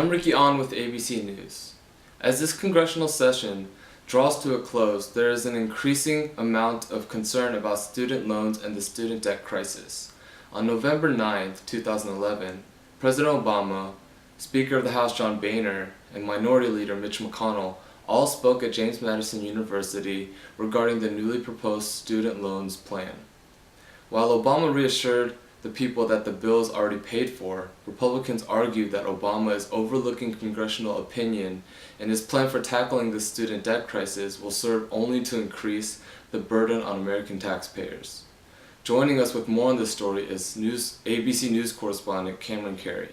I'm Ricky On with ABC News. As this congressional session draws to a close, there is an increasing amount of concern about student loans and the student debt crisis. On November 9, 2011, President Obama, Speaker of the House John Boehner, and Minority Leader Mitch McConnell all spoke at James Madison University regarding the newly proposed student loans plan. While Obama reassured the people that the bill is already paid for, Republicans argued that Obama is overlooking congressional opinion and his plan for tackling the student debt crisis will serve only to increase the burden on American taxpayers. Joining us with more on this story is ABC News correspondent Cameron Carey.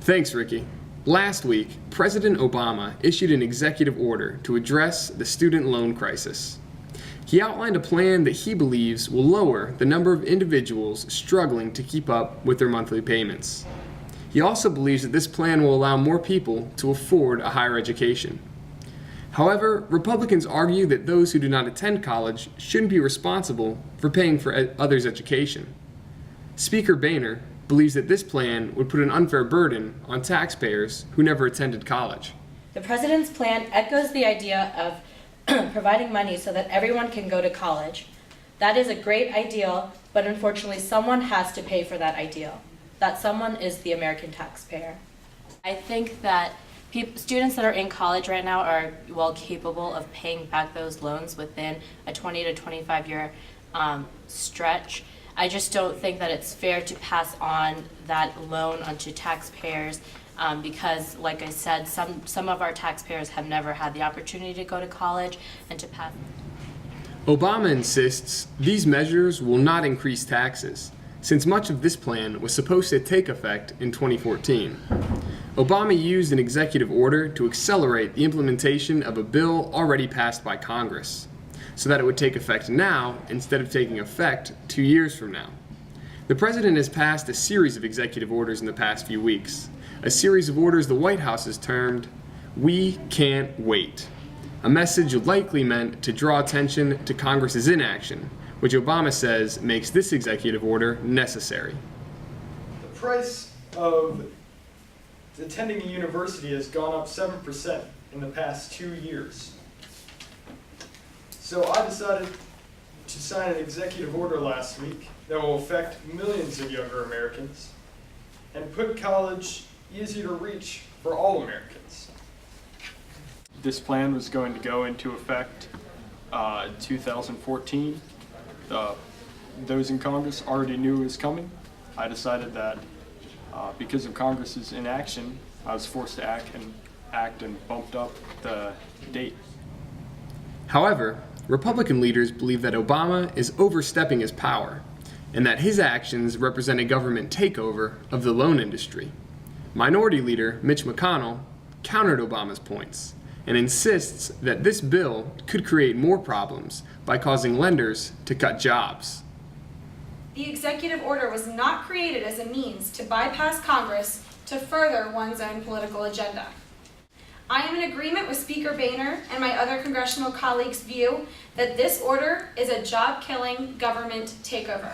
Thanks, Ricky. Last week, President Obama issued an executive order to address the student loan crisis. He outlined a plan that he believes will lower the number of individuals struggling to keep up with their monthly payments. He also believes that this plan will allow more people to afford a higher education. However, Republicans argue that those who do not attend college shouldn't be responsible for paying for others' education. Speaker Boehner believes that this plan would put an unfair burden on taxpayers who never attended college. The president's plan echoes the idea of providing money so that everyone can go to college. That is a great ideal, but unfortunately someone has to pay for that ideal. That someone is the American taxpayer. I think that students that are in college right now are well capable of paying back those loans within a 20 to 25 year stretch. I just don't think that it's fair to pass on that loan onto taxpayers because, like I said, some of our taxpayers have never had the opportunity to go to college and to pass. Obama insists these measures will not increase taxes, since much of this plan was supposed to take effect in 2014. Obama used an executive order to accelerate the implementation of a bill already passed by Congress, so that it would take effect now instead of taking effect 2 years from now. The president has passed a series of executive orders in the past few weeks, a series of orders the White House has termed, "We can't wait," a message likely meant to draw attention to Congress's inaction, which Obama says makes this executive order necessary. The price of attending a university has gone up 7% in the past 2 years. So I decided to sign an executive order last week that will affect millions of younger Americans and put college easier to reach for all Americans. This plan was going to go into effect 2014. Those in Congress already knew it was coming. I decided that because of Congress's inaction, I was forced to act and bumped up the date. However, Republican leaders believe that Obama is overstepping his power and that his actions represent a government takeover of the loan industry. Minority Leader Mitch McConnell countered Obama's points and insists that this bill could create more problems by causing lenders to cut jobs. The executive order was not created as a means to bypass Congress to further one's own political agenda. I am in agreement with Speaker Boehner and my other congressional colleagues' view that this order is a job-killing government takeover.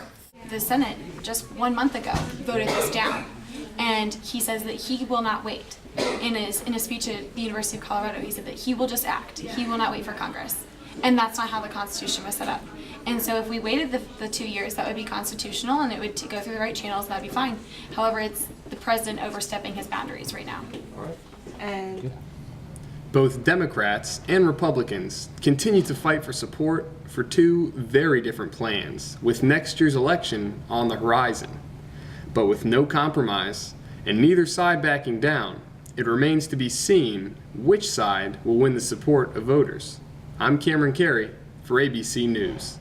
The Senate just 1 month ago voted this down, and he says that he will not wait. In a speech at the University of Colorado, he said that he will just act. He will not wait for Congress. And that's not how the Constitution was set up. And so if we waited the 2 years, that would be constitutional and it would go through the right channels, that'd be fine. However, it's the president overstepping his boundaries right now. And Both Democrats and Republicans continue to fight for support for two very different plans, with next year's election on the horizon. But with no compromise, and neither side backing down, it remains to be seen which side will win the support of voters. I'm Cameron Carey for ABC News.